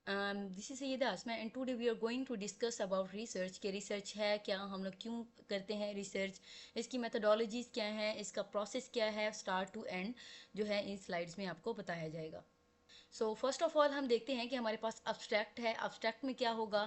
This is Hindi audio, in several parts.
This is Sayyida Asma and today we are going to discuss about research कि research है क्या, हम लोग क्यों करते हैं research, इसकी methodologies क्या हैं, इसका process क्या है, start to end जो है इन slides में आपको बताया जाएगा। सो फर्स्ट ऑफ ऑल हम देखते हैं कि हमारे पास अब्स्ट्रैक्ट है। अब्स्ट्रैक्ट में क्या होगा,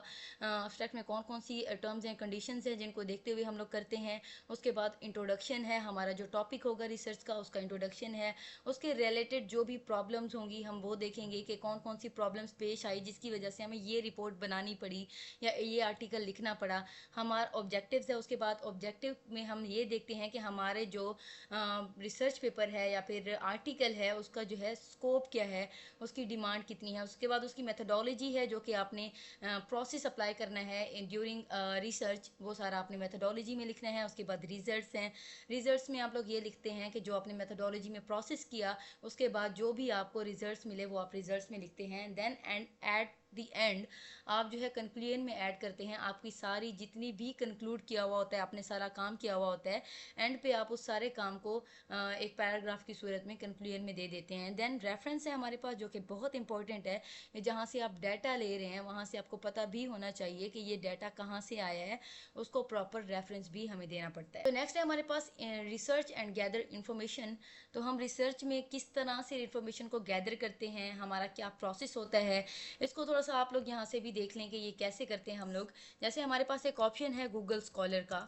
अब्स्ट्रैक्ट में कौन कौन सी टर्म्स एंड कंडीशंस हैं जिनको देखते हुए हम लोग करते हैं। उसके बाद इंट्रोडक्शन है, हमारा जो टॉपिक होगा रिसर्च का उसका इंट्रोडक्शन है। उसके रिलेटेड जो भी प्रॉब्लम्स होंगी हम वो देखेंगे कि कौन कौन सी प्रॉब्लम्स पेश आई जिसकी वजह से हमें ये रिपोर्ट बनानी पड़ी या ये आर्टिकल लिखना पड़ा। हमारा ऑब्जेक्टिव्स है। उसके बाद ऑब्जेक्टिव में हम ये देखते हैं कि हमारे जो रिसर्च पेपर है या फिर आर्टिकल है उसका जो है स्कोप क्या है, उसकी डिमांड कितनी है। उसके बाद उसकी मेथडोलॉजी है जो कि आपने प्रोसेस अप्लाई करना है ड्यूरिंग रिसर्च, वो सारा आपने मेथडोलॉजी में लिखना है। उसके बाद रिजल्ट्स हैं। रिजल्ट्स में आप लोग ये लिखते हैं कि जो आपने मेथडोलॉजी में प्रोसेस किया उसके बाद जो भी आपको रिजल्ट्स मिले वो आप रिजल्ट्स में लिखते हैं। Then and at the end आप जो है कंक्लूजन में ऐड करते हैं आपकी सारी जितनी भी कंक्लूड किया हुआ होता है, आपने सारा काम किया हुआ होता है, एंड पे आप उस सारे काम को एक पैराग्राफ की सूरत में कंक्लूजन में दे देते हैं। देन रेफरेंस है हमारे पास जो कि बहुत इंपॉर्टेंट है, जहाँ से आप डाटा ले रहे हैं वहाँ से आपको पता भी होना चाहिए कि ये डाटा कहाँ से आया है, उसको प्रॉपर रेफरेंस भी हमें देना पड़ता है। तो नेक्स्ट है हमारे पास रिसर्च एंड गैदर इन्फॉर्मेशन। तो हम रिसर्च में किस तरह से इन्फॉर्मेशन को गैदर करते हैं, हमारा क्या प्रोसेस होता है, इसको थोड़ा सा आप लोग यहाँ से भी देख लें कि ये कैसे करते हैं हम लोग। जैसे हमारे पास एक ऑप्शन है गूगल स्कॉलर का।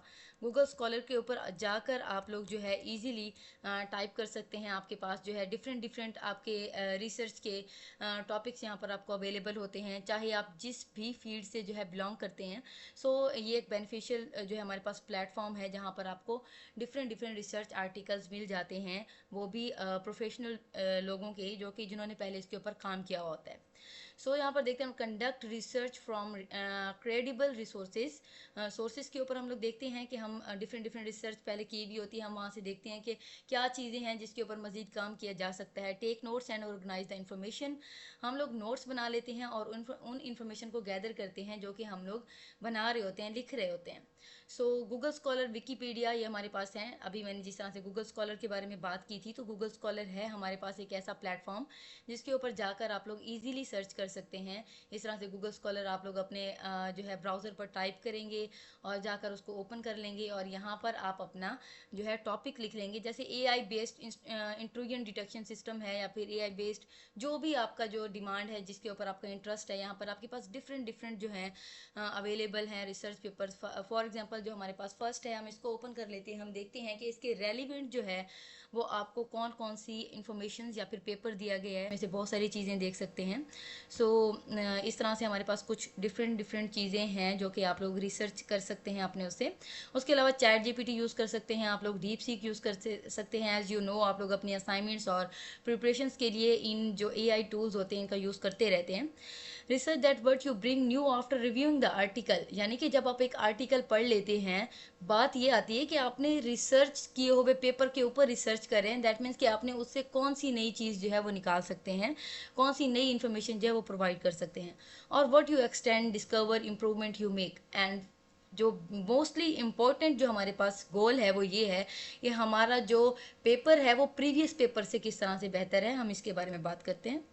गूगल स्कॉलर के ऊपर जाकर आप लोग जो है इजीली टाइप कर सकते हैं। आपके पास जो है डिफरेंट डिफरेंट आपके रिसर्च के टॉपिक्स यहाँ पर आपको अवेलेबल होते हैं, चाहे आप जिस भी फील्ड से जो है बिलोंग करते हैं। सो ये एक बेनिफिशियल जो है हमारे पास प्लेटफॉर्म है जहाँ पर आपको डिफरेंट डिफरेंट रिसर्च आर्टिकल्स मिल जाते हैं, वो भी प्रोफेशनल लोगों के जो कि जिन्होंने पहले इसके ऊपर काम किया हुआ होता है। सो यहाँ पर देखते हैं हम conduct research from credible resources. Sources के ऊपर हम लोग देखते हैं कि हम डिफरेंट डिफरेंट रिसर्च पहले की भी होती है, हम वहाँ से देखते हैं कि क्या चीज़ें हैं जिसके ऊपर मजीद काम किया जा सकता है। Take notes and organize the information. हम लोग नोट्स बना लेते हैं और उन इन्फॉर्मेशन को गैदर करते हैं जो कि हम लोग बना रहे होते हैं, लिख रहे होते हैं। सो गूगल स्कॉलर, विकीपीडिया ये हमारे पास हैं। अभी मैंने जिस तरह से गूगल स्कॉलर के बारे में बात की थी, तो गूगल स्कॉलर है हमारे पास एक ऐसा प्लेटफॉर्म जिसके ऊपर जाकर आप लोग इजीली सर्च कर सकते हैं। इस तरह से गूगल स्कॉलर आप लोग अपने जो है ब्राउज़र पर टाइप करेंगे और जाकर उसको ओपन कर लेंगे और यहाँ पर आप अपना जो है टॉपिक लिख लेंगे। जैसे AI based intrusion detection system है या फिर AI बेस्ड जो भी आपका जो डिमांड है जिसके ऊपर आपका इंटरेस्ट है, यहाँ पर आपके पास डिफरेंट डिफरेंट जो है अवेलेबल हैं रिसर्च पेपर्स। फॉर एग्जांपल जो हमारे पास फर्स्ट है, हम इसको ओपन कर लेते हैं, हम देखते हैं कि इसके रेलिवेंट जो है वो आपको कौन कौन सी इंफॉर्मेशन या फिर पेपर दिया गया है, में से बहुत सारी चीज़ें देख सकते हैं। सो इस तरह से हमारे पास कुछ डिफरेंट डिफरेंट चीज़ें हैं जो कि आप लोग रिसर्च कर सकते हैं अपने उससे। उसके अलावा चैट जीपीटी यूज़ कर सकते हैं आप लोग, डीप सीक यूज़ कर सकते हैं। एज यू नो आप लोग अपनी असाइनमेंट्स और प्रिपरेशंस के लिए इन जो AI टूल्स होते हैं इनका यूज़ करते रहते हैं। Research that word you bring new after reviewing the article, यानी कि जब आप एक आर्टिकल पढ़ लेते हैं, बात ये आती है कि आपने रिसर्च किए हुए पेपर के ऊपर रिसर्च करें। दैट मीन्स कि आपने उससे कौन सी नई चीज़ जो है वो निकाल सकते हैं, कौन सी नई इन्फॉर्मेशन जो है वो प्रोवाइड कर सकते हैं। और what you extend discover improvement you make. And जो मोस्टली इम्पोर्टेंट जो हमारे पास गोल है वो ये है कि हमारा जो पेपर है वो प्रीवियस पेपर से किस तरह से बेहतर है, हम इसके बारे में बात करते हैं।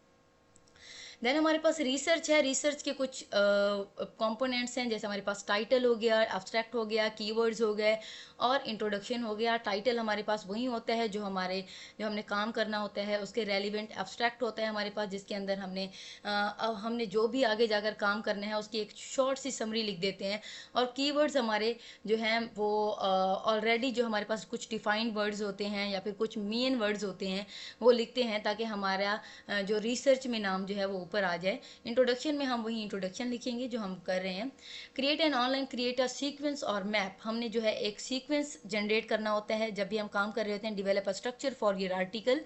देन हमारे पास रिसर्च है। रिसर्च के कुछ कंपोनेंट्स हैं, जैसे हमारे पास टाइटल हो गया, एब्स्ट्रैक्ट हो गया, कीवर्ड्स हो गए और इंट्रोडक्शन हो गया। टाइटल हमारे पास वही होता है जो हमने काम करना होता है उसके रेलिवेंट। एब्स्ट्रैक्ट होता है हमारे पास जिसके अंदर हमने जो भी आगे जाकर काम करना है उसकी एक शॉर्ट सी समरी लिख देते हैं। और कीवर्ड्स हमारे जो हैं वो ऑलरेडी जो हमारे पास कुछ डिफाइंड वर्ड्स होते हैं या फिर कुछ मेन वर्ड्स होते हैं वो लिखते हैं ताकि हमारा जो रिसर्च में नाम जो है वो ऊपर आ जाए। इंट्रोडक्शन में हम वही इंट्रोडक्शन लिखेंगे जो हम कर रहे हैं। Create and online create a sequence और मैप। हमने जो है एक सीक्वेंस जनरेट करना होता है जब भी हम काम कर रहे होते हैं। Develop a structure for your article.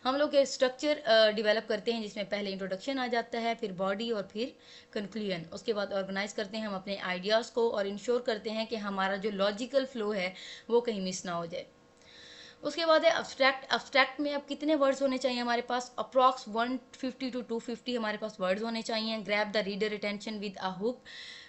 हम लोग एक स्ट्रक्चर डिवेलप करते हैं जिसमें पहले इंट्रोडक्शन आ जाता है, फिर बॉडी और फिर कंक्लूजन। उसके बाद ऑर्गेनाइज करते हैं हम अपने आइडियाज़ को और इंश्योर करते हैं कि हमारा जो लॉजिकल फ्लो है वो कहीं मिस ना हो जाए। उसके बाद है अब्स्ट्रैक्ट। अब्स्ट्रैक्ट में अब कितने वर्ड्स होने चाहिए हमारे पास, अप्रॉक्स 150 to 250 हमारे पास वर्ड्स होने चाहिए। Grab the reader attention with a hook.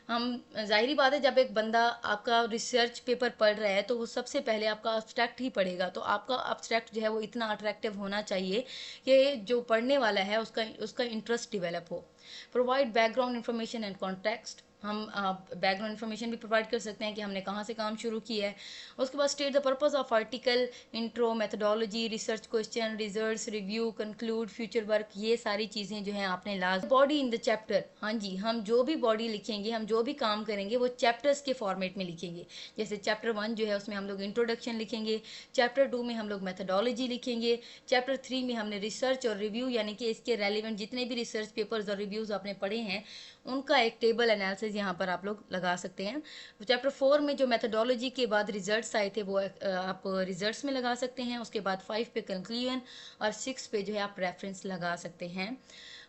हम जाहिर बात है जब एक बंदा आपका रिसर्च पेपर पढ़ रहा है तो वो सबसे पहले आपका अब्स्ट्रैक्ट ही पढ़ेगा, तो आपका अब्स्ट्रैक्ट जो है वो इतना अट्रैक्टिव होना चाहिए कि जो पढ़ने वाला है उसका उसका इंटरेस्ट डेवलप हो। Provide background information and context, हम बैकग्राउंड इन्फॉर्मेशन भी प्रोवाइड कर सकते हैं कि हमने कहाँ से काम शुरू किया है। उसके बाद state the purpose of article, intro, methodology, research question, results, review, conclude, future work, ये सारी चीज़ें जो हैं आपने last. Body in the chapter, हाँ जी, हम जो भी बॉडी लिखेंगे, हम जो भी काम करेंगे वो चैप्टर्स के फॉर्मेट में लिखेंगे। जैसे चैप्टर 1 जो है उसमें हम लोग इंट्रोडक्शन लिखेंगे, चैप्टर 2 में हम लोग मेथोडोलॉजी लिखेंगे, चैप्टर 3 में हमने रिसर्च और रिव्यू यानी कि इसके रेलिवेंट जितने भी रिसर्च पेपर्स और रिव्यूज़ आपने पढ़े हैं उनका एक टेबल एनालिसिस यहाँ पर आप लोग लगा सकते हैं। चैप्टर 4 में जो मेथोडोलॉजी के बाद रिजल्ट्स आए थे वो आप रिजल्ट्स में लगा सकते हैं। उसके बाद 5 पे कंक्लूजन और 6 पे जो है आप रेफरेंस लगा सकते हैं।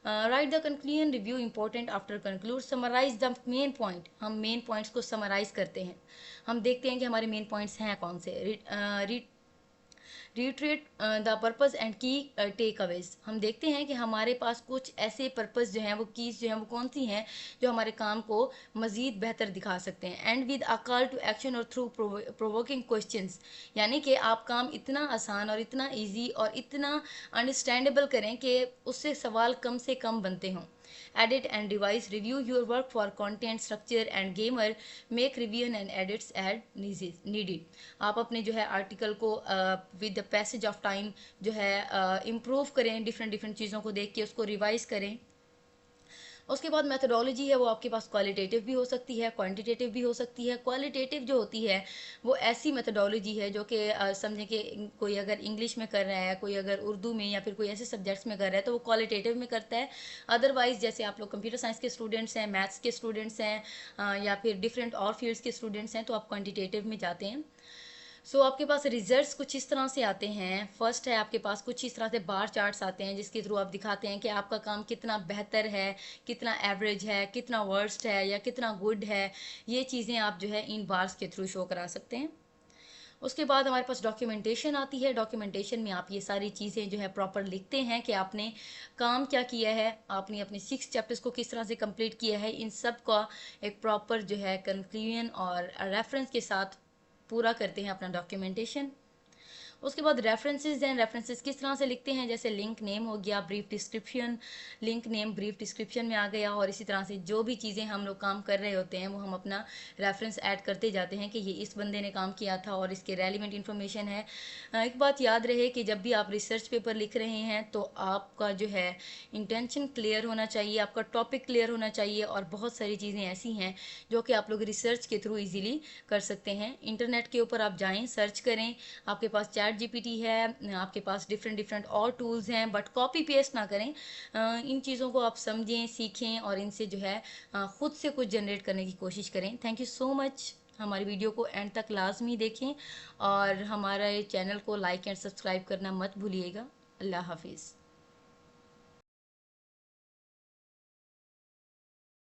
Write the conclusion, review important after conclude, summarize the main point, हम मेन पॉइंट्स को समराइज करते हैं। हम देखते हैं कि हमारे मेन पॉइंट्स हैं कौन से। रिट्रेट द पर्पस एंड की टेक अवेज, हम देखते हैं कि हमारे पास कुछ ऐसे पर्पस जो हैं वो कीज जो हैं वो कौन सी हैं जो हमारे काम को मज़ीद बेहतर दिखा सकते हैं। And with a call to action और थ्रू प्रोवोकिंग क्वेश्चंस, यानी कि आप काम इतना आसान और इतना इजी और इतना अंडरस्टैंडेबल करें कि उससे सवाल कम से कम बनते हों। Edit and revise, review your work for content, structure and grammar, make revision and edits as needed. आप अपने जो है आर्टिकल को with the passage of time जो है इम्प्रूव करें, डिफरेंट डिफरेंट चीज़ों को देख के उसको रिवाइज करें। उसके बाद मेथोडोलॉजी है वो आपके पास क्वालिटेटिव भी हो सकती है, क्वांटिटेटिव भी हो सकती है। क्वालिटेटिव जो होती है वो ऐसी मेथोडोलॉजी है जो कि समझें कि कोई अगर इंग्लिश में कर रहा है, कोई अगर उर्दू में या फिर कोई ऐसे सब्जेक्ट्स में कर रहा है तो वो क्वालिटेटिव में करता है। अदरवाइज जैसे आप लोग कंप्यूटर साइंस के स्टूडेंट्स हैं, मैथ्स के स्टूडेंट्स हैं या फिर डिफरेंट और फील्ड्स के स्टूडेंट्स हैं तो आप क्वान्टिटेटिव में जाते हैं। आपके पास रिजल्ट्स कुछ इस तरह से आते हैं। फर्स्ट है आपके पास कुछ इस तरह से बार चार्ट्स आते हैं जिसके थ्रू आप दिखाते हैं कि आपका काम कितना बेहतर है, कितना एवरेज है, कितना वर्स्ट है या कितना गुड है। ये चीज़ें आप जो है इन बार्स के थ्रू शो करा सकते हैं। उसके बाद हमारे पास डॉक्यूमेंटेशन आती है। डॉक्यूमेंटेशन में आप ये सारी चीज़ें जो है प्रॉपर लिखते हैं कि आपने काम क्या किया है, आपने अपने 6 चैप्टर्स को किस तरह से कंप्लीट किया है। इन सब का एक प्रॉपर जो है कंक्लूजन और रेफरेंस के साथ पूरा करते हैं अपना डॉक्यूमेंटेशन। उसके बाद रेफरेंसेस हैं। रेफरेंसेस किस तरह से लिखते हैं, जैसे लिंक नेम हो गया, brief description, link name brief description में आ गया। और इसी तरह से जो भी चीज़ें हम लोग काम कर रहे होते हैं वो हम अपना रेफरेंस ऐड करते जाते हैं कि ये इस बंदे ने काम किया था और इसके रेलिवेंट इन्फॉर्मेशन है। एक बात याद रहे कि जब भी आप रिसर्च पेपर लिख रहे हैं तो आपका जो है इंटेंशन क्लियर होना चाहिए, आपका टॉपिक क्लियर होना चाहिए। और बहुत सारी चीज़ें ऐसी हैं जो कि आप लोग रिसर्च के थ्रू ईजिली कर सकते हैं। इंटरनेट के ऊपर आप जाएँ, सर्च करें, आपके पास ChatGPT है, आपके पास डिफरेंट डिफरेंट और टूल्स हैं, बट कॉपी पेस्ट ना करें। इन चीज़ों को आप समझें, सीखें और इनसे जो है ख़ुद से कुछ जनरेट करने की कोशिश करें। Thank you so much. हमारी वीडियो को एंड तक लाजमी देखें और हमारे चैनल को लाइक एंड सब्सक्राइब करना मत भूलिएगा। अल्लाह हाफिज़।